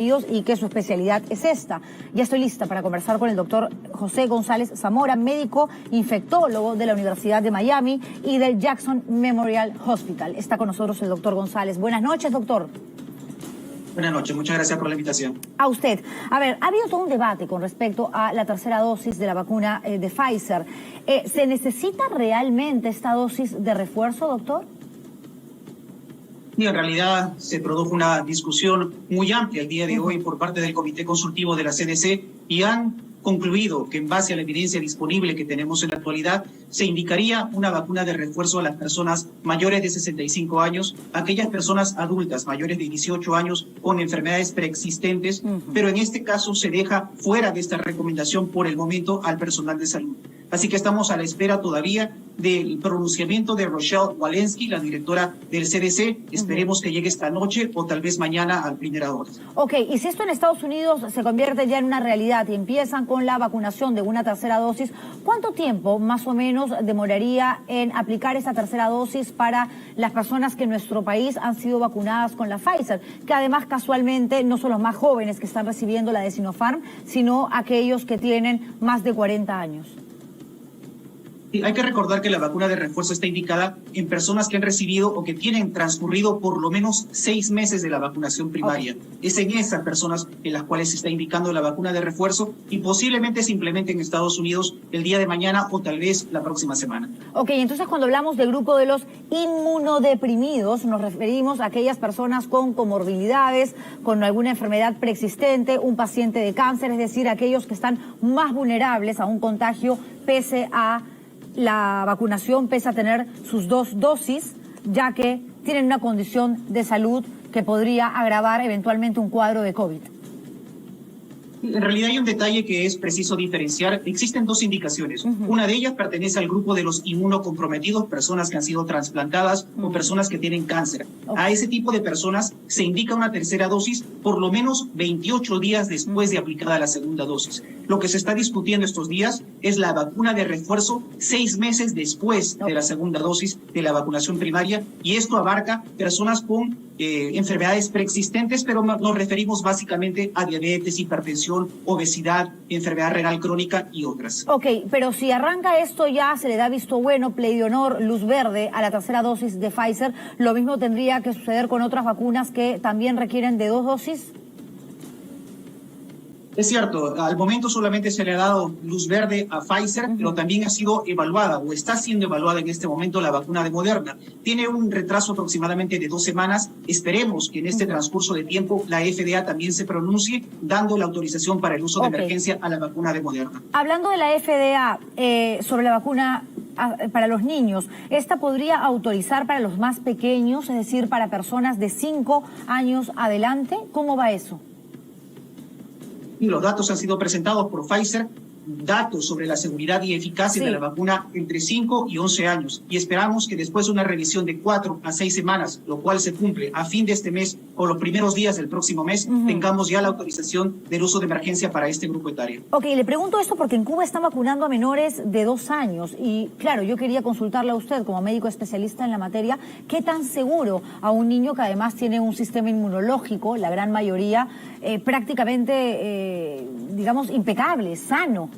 y que su especialidad es esta. Ya estoy lista para conversar con el doctor José González Zamora, médico infectólogo de la Universidad de Miami y del Jackson Memorial Hospital. Está con nosotros el doctor González. Buenas noches, doctor. Buenas noches, muchas gracias por la invitación. A usted. A ver, ha habido todo un debate con respecto a la tercera dosis de la vacuna de Pfizer. ¿Se necesita realmente esta dosis de refuerzo, doctor? Y en realidad se produjo una discusión muy amplia el día de hoy por parte del Comité Consultivo de la CDC y han concluido que en base a la evidencia disponible que tenemos en la actualidad, se indicaría una vacuna de refuerzo a las personas mayores de 65 años, aquellas personas adultas mayores de 18 años con enfermedades preexistentes, pero en este caso se deja fuera de esta recomendación por el momento al personal de salud. Así que estamos a la espera todavía del pronunciamiento de Rochelle Walensky, la directora del CDC. Esperemos que llegue esta noche o tal vez mañana al primera hora. Ok, y si esto en Estados Unidos se convierte ya en una realidad y empiezan con la vacunación de una tercera dosis, ¿cuánto tiempo más o menos demoraría en aplicar esa tercera dosis para las personas que en nuestro país han sido vacunadas con la Pfizer? Que además casualmente no son los más jóvenes que están recibiendo la de Sinopharm, sino aquellos que tienen más de 40 años. Hay que recordar que la vacuna de refuerzo está indicada en personas que han recibido o que tienen transcurrido por lo menos 6 meses de la vacunación primaria. Es en esas personas en las cuales se está indicando la vacuna de refuerzo y posiblemente se implemente en Estados Unidos el día de mañana o tal vez la próxima semana. Ok, entonces cuando hablamos del grupo de los inmunodeprimidos, nos referimos a aquellas personas con comorbilidades, con alguna enfermedad preexistente, un paciente de cáncer, es decir, aquellos que están más vulnerables a un contagio pese a la vacunación, pese a tener sus 2 dosis, ya que tienen una condición de salud que podría agravar eventualmente un cuadro de COVID. En realidad hay un detalle que es preciso diferenciar. Existen 2 indicaciones. Una de ellas pertenece al grupo de los inmunocomprometidos, personas que han sido trasplantadas o personas que tienen cáncer. A ese tipo de personas se indica una tercera dosis por lo menos 28 días después de aplicada la segunda dosis. Lo que se está discutiendo estos días es la vacuna de refuerzo 6 meses después de la segunda dosis de la vacunación primaria, y esto abarca personas con enfermedades preexistentes, pero nos referimos básicamente a diabetes, hipertensión, obesidad, enfermedad renal crónica y otras. Ok, pero si arranca esto ya se le da visto bueno, play de honor, luz verde a la tercera dosis de Pfizer, ¿lo mismo tendría que suceder con otras vacunas que también requieren de 2 dosis? Es cierto, al momento solamente se le ha dado luz verde a Pfizer, pero también ha sido evaluada o está siendo evaluada en este momento la vacuna de Moderna. Tiene un retraso aproximadamente de 2 semanas. Esperemos que en este transcurso de tiempo la FDA también se pronuncie dando la autorización para el uso de emergencia a la vacuna de Moderna. Hablando de la FDA sobre la vacuna para los niños, ¿esta podría autorizar para los más pequeños, es decir, para personas de 5 años adelante? ¿Cómo va eso? Y los datos han sido presentados por Pfizer, datos sobre la seguridad y eficacia de la vacuna entre 5 y 11 años. Y esperamos que después de una revisión de 4 a 6 semanas, lo cual se cumple a fin de este mes o los primeros días del próximo mes, tengamos ya la autorización del uso de emergencia para este grupo etario. Ok, le pregunto esto porque en Cuba están vacunando a menores de 2 años y claro, yo quería consultarle a usted como médico especialista en la materia, ¿qué tan seguro a un niño que además tiene un sistema inmunológico, la gran mayoría, prácticamente, digamos, impecable, sano?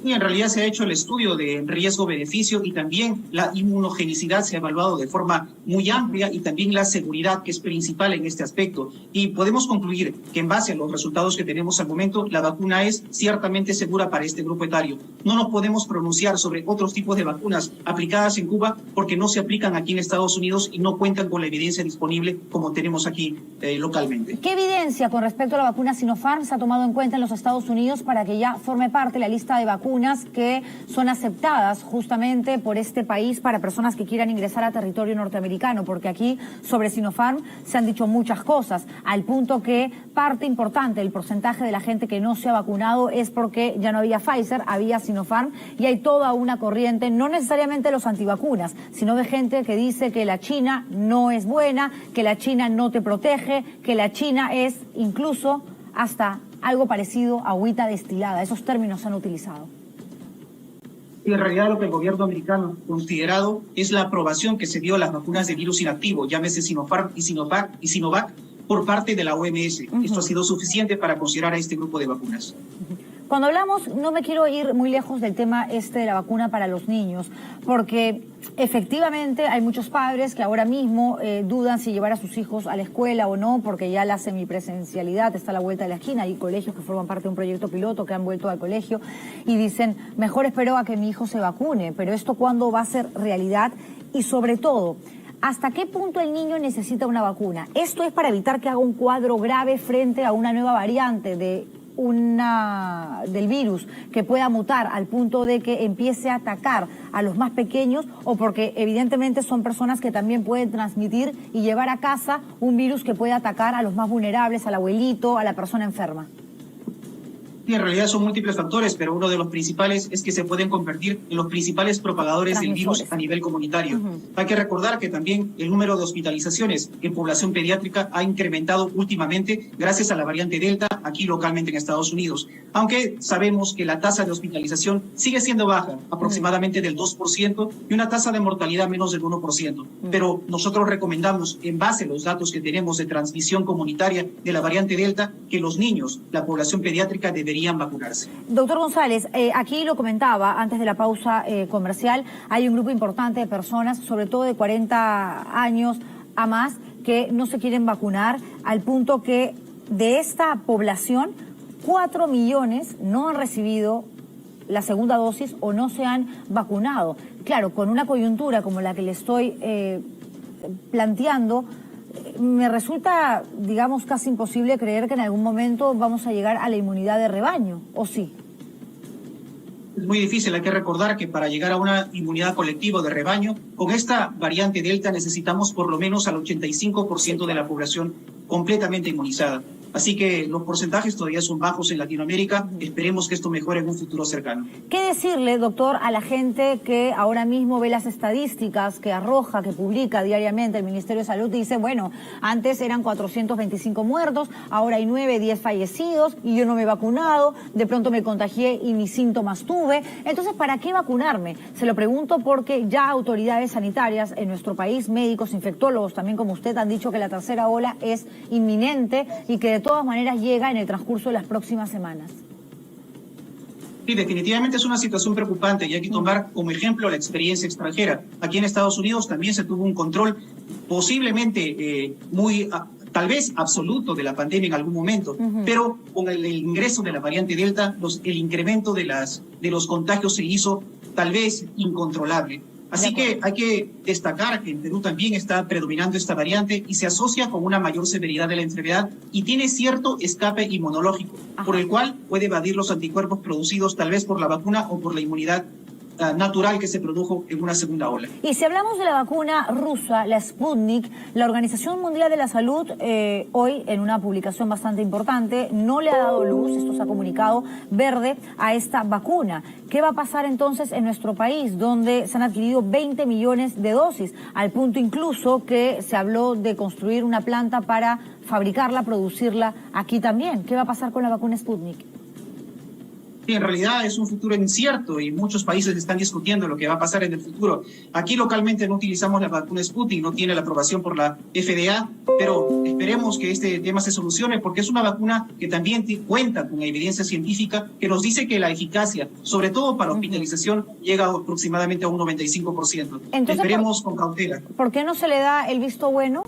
Y en realidad se ha hecho el estudio de riesgo-beneficio y también la inmunogenicidad se ha evaluado de forma muy amplia y también la seguridad, que es principal en este aspecto. Y podemos concluir que en base a los resultados que tenemos al momento, la vacuna es ciertamente segura para este grupo etario. No nos podemos pronunciar sobre otros tipos de vacunas aplicadas en Cuba porque no se aplican aquí en Estados Unidos y no cuentan con la evidencia disponible como tenemos aquí localmente. ¿Qué evidencia con respecto a la vacuna Sinopharm se ha tomado en cuenta en los Estados Unidos para que ya forme parte de la lista de vacunas que son aceptadas justamente por este país para personas que quieran ingresar a territorio norteamericano? Porque aquí sobre Sinopharm se han dicho muchas cosas, al punto que parte importante del porcentaje de la gente que no se ha vacunado es porque ya no había Pfizer, había Sinopharm, y hay toda una corriente, no necesariamente de los antivacunas, sino de gente que dice que la China no es buena, que la China no te protege, que la China es incluso hasta algo parecido a agüita destilada. Esos términos se han utilizado. Y en realidad lo que el gobierno americano ha considerado es la aprobación que se dio a las vacunas de virus inactivo, llámese Sinopharm y Sinovac, por parte de la OMS. Esto ha sido suficiente para considerar a este grupo de vacunas. Cuando hablamos, no me quiero ir muy lejos del tema de la vacuna para los niños, porque efectivamente hay muchos padres que ahora mismo dudan si llevar a sus hijos a la escuela o no, porque ya la semipresencialidad está a la vuelta de la esquina. Hay colegios que forman parte de un proyecto piloto que han vuelto al colegio y dicen, mejor espero a que mi hijo se vacune, pero ¿esto cuándo va a ser realidad? Y sobre todo, ¿hasta qué punto el niño necesita una vacuna? Esto es para evitar que haga un cuadro grave frente a una nueva variante del virus que pueda mutar al punto de que empiece a atacar a los más pequeños, o porque evidentemente son personas que también pueden transmitir y llevar a casa un virus que puede atacar a los más vulnerables, al abuelito, a la persona enferma. Y en realidad son múltiples factores, pero uno de los principales es que se pueden convertir en los principales propagadores del virus a nivel comunitario. Hay que recordar que también el número de hospitalizaciones en población pediátrica ha incrementado últimamente gracias a la variante Delta aquí localmente en Estados Unidos. Aunque sabemos que la tasa de hospitalización sigue siendo baja, aproximadamente del 2%, y una tasa de mortalidad menos del 1%. Pero nosotros recomendamos, en base a los datos que tenemos de transmisión comunitaria de la variante Delta, que los niños, la población pediátrica, deberían vacunarse. Doctor González, aquí lo comentaba antes de la pausa comercial, hay un grupo importante de personas, sobre todo de 40 años a más, que no se quieren vacunar, al punto que de esta población, 4 millones no han recibido la segunda dosis o no se han vacunado. Claro, con una coyuntura como la que le estoy planteando, me resulta, digamos, casi imposible creer que en algún momento vamos a llegar a la inmunidad de rebaño, ¿o sí? Es muy difícil, hay que recordar que para llegar a una inmunidad colectiva de rebaño, con esta variante Delta necesitamos por lo menos al 85% de la población completamente inmunizada. Así que los porcentajes todavía son bajos en Latinoamérica. Esperemos que esto mejore en un futuro cercano. ¿Qué decirle, doctor, a la gente que ahora mismo ve las estadísticas que arroja, que publica diariamente el Ministerio de Salud y dice, bueno, antes eran 425 muertos, ahora hay 9, 10 fallecidos y yo no me he vacunado, de pronto me contagié y mis síntomas tuve? Entonces, ¿para qué vacunarme? Se lo pregunto porque ya autoridades sanitarias en nuestro país, médicos, infectólogos, también como usted, han dicho que la tercera ola es inminente y que de todas maneras llega en el transcurso de las próximas semanas. Sí, definitivamente es una situación preocupante y hay que tomar como ejemplo la experiencia extranjera. Aquí en Estados Unidos también se tuvo un control posiblemente tal vez absoluto de la pandemia en algún momento, pero con el ingreso de la variante Delta, el incremento de los contagios se hizo tal vez incontrolable. Así que hay que destacar que en Perú también está predominando esta variante y se asocia con una mayor severidad de la enfermedad y tiene cierto escape inmunológico, por el cual puede evadir los anticuerpos producidos tal vez por la vacuna o por la inmunidad natural que se produjo en una segunda ola. Y si hablamos de la vacuna rusa, la Sputnik, la Organización Mundial de la Salud hoy en una publicación bastante importante no le ha dado luz, esto se ha comunicado, verde a esta vacuna. ¿Qué va a pasar entonces en nuestro país, donde se han adquirido 20 millones de dosis, al punto incluso que se habló de construir una planta para fabricarla, producirla aquí también? ¿Qué va a pasar con la vacuna Sputnik? Sí, en realidad es un futuro incierto y muchos países están discutiendo lo que va a pasar en el futuro. Aquí localmente no utilizamos la vacuna Sputnik, no tiene la aprobación por la FDA, pero esperemos que este tema se solucione porque es una vacuna que también cuenta con evidencia científica que nos dice que la eficacia, sobre todo para hospitalización, llega aproximadamente a un 95%. Entonces, esperemos con cautela. ¿Por qué no se le da el visto bueno?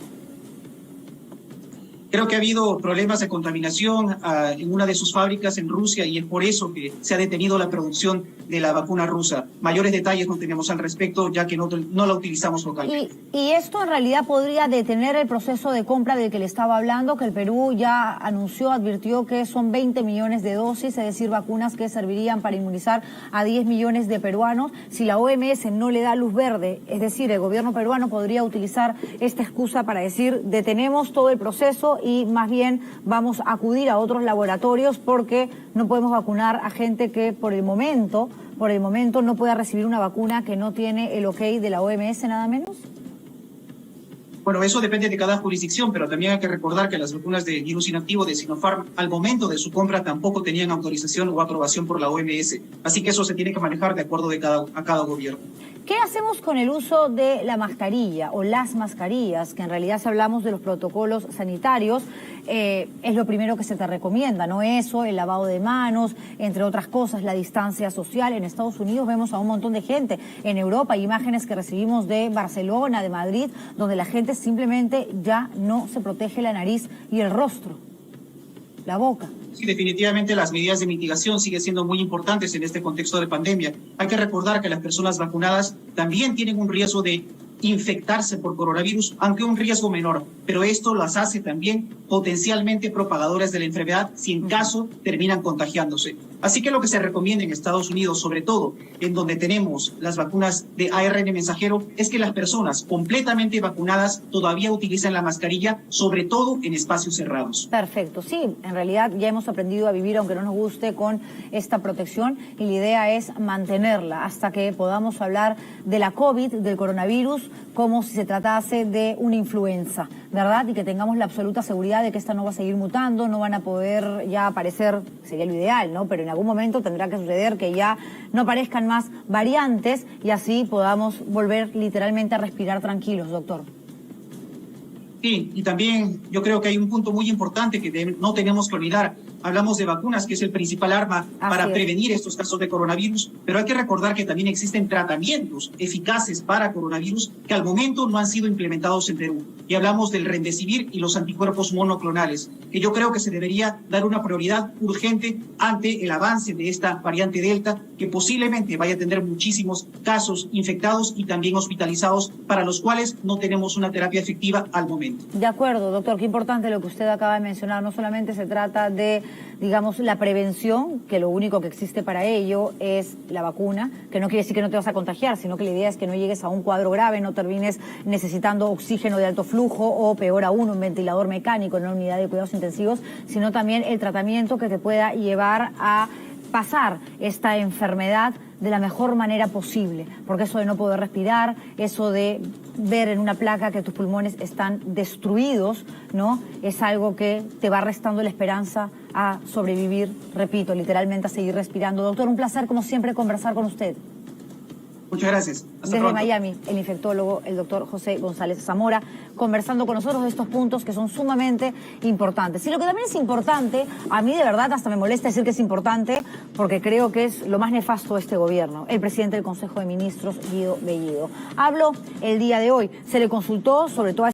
Creo que ha habido problemas de contaminación en una de sus fábricas en Rusia y es por eso que se ha detenido la producción de la vacuna rusa. Mayores detalles no tenemos al respecto, ya que no la utilizamos localmente. ¿Y esto en realidad podría detener el proceso de compra del que le estaba hablando, que el Perú ya anunció, advirtió que son 20 millones de dosis, es decir, vacunas que servirían para inmunizar a 10 millones de peruanos? Si la OMS no le da luz verde, es decir, el gobierno peruano podría utilizar esta excusa para decir, detenemos todo el proceso y más bien vamos a acudir a otros laboratorios porque no podemos vacunar a gente que por el momento no pueda recibir una vacuna que no tiene el ok de la OMS, nada menos. Bueno, eso depende de cada jurisdicción, pero también hay que recordar que las vacunas de virus inactivo de Sinopharm al momento de su compra tampoco tenían autorización o aprobación por la OMS. Así que eso se tiene que manejar de acuerdo a cada gobierno. ¿Qué hacemos con el uso de la mascarilla o las mascarillas? Que en realidad, si hablamos de los protocolos sanitarios, es lo primero que se te recomienda, ¿no? Eso, el lavado de manos, entre otras cosas, la distancia social. En Estados Unidos vemos a un montón de gente. En Europa hay imágenes que recibimos de Barcelona, de Madrid, donde la gente simplemente ya no se protege la nariz y el rostro, la boca. Sí, definitivamente las medidas de mitigación siguen siendo muy importantes en este contexto de pandemia. Hay que recordar que las personas vacunadas también tienen un riesgo de infectarse por coronavirus, aunque un riesgo menor, pero esto las hace también potencialmente propagadoras de la enfermedad si en caso terminan contagiándose. Así que lo que se recomienda en Estados Unidos, sobre todo en donde tenemos las vacunas de ARN mensajero, es que las personas completamente vacunadas todavía utilicen la mascarilla, sobre todo en espacios cerrados. Perfecto, sí, en realidad ya hemos aprendido a vivir, aunque no nos guste, con esta protección, y la idea es mantenerla hasta que podamos hablar de la COVID, del coronavirus, como si se tratase de una influenza, ¿verdad? Y que tengamos la absoluta seguridad de que esta no va a seguir mutando, no van a poder ya aparecer, sería lo ideal, ¿no? Pero en algún momento tendrá que suceder que ya no aparezcan más variantes y así podamos volver literalmente a respirar tranquilos, doctor. Sí, y también yo creo que hay un punto muy importante que no tenemos que olvidar. Hablamos de vacunas, que es el principal arma para prevenir estos casos de coronavirus, pero hay que recordar que también existen tratamientos eficaces para coronavirus que al momento no han sido implementados en Perú. Y hablamos del Remdesivir y los anticuerpos monoclonales, que yo creo que se debería dar una prioridad urgente ante el avance de esta variante Delta, que posiblemente vaya a tener muchísimos casos infectados y también hospitalizados, para los cuales no tenemos una terapia efectiva al momento. De acuerdo, doctor, qué importante lo que usted acaba de mencionar. No solamente se trata de, digamos, la prevención, que lo único que existe para ello es la vacuna, que no quiere decir que no te vas a contagiar, sino que la idea es que no llegues a un cuadro grave, no termines necesitando oxígeno de alto flujo o, peor aún, un ventilador mecánico en una unidad de cuidados intensivos, sino también el tratamiento que te pueda llevar a pasar esta enfermedad de la mejor manera posible, porque eso de no poder respirar, eso de ver en una placa que tus pulmones están destruidos, ¿no? Es algo que te va restando la esperanza a sobrevivir, repito, literalmente a seguir respirando. Doctor, un placer como siempre conversar con usted. Muchas gracias. Desde pronto. Miami, el infectólogo, el doctor José González Zamora, conversando con nosotros de estos puntos que son sumamente importantes. Y lo que también es importante, a mí de verdad hasta me molesta decir que es importante, porque creo que es lo más nefasto de este gobierno, el presidente del Consejo de Ministros, Guido Bellido. Habló el día de hoy, se le consultó sobre todo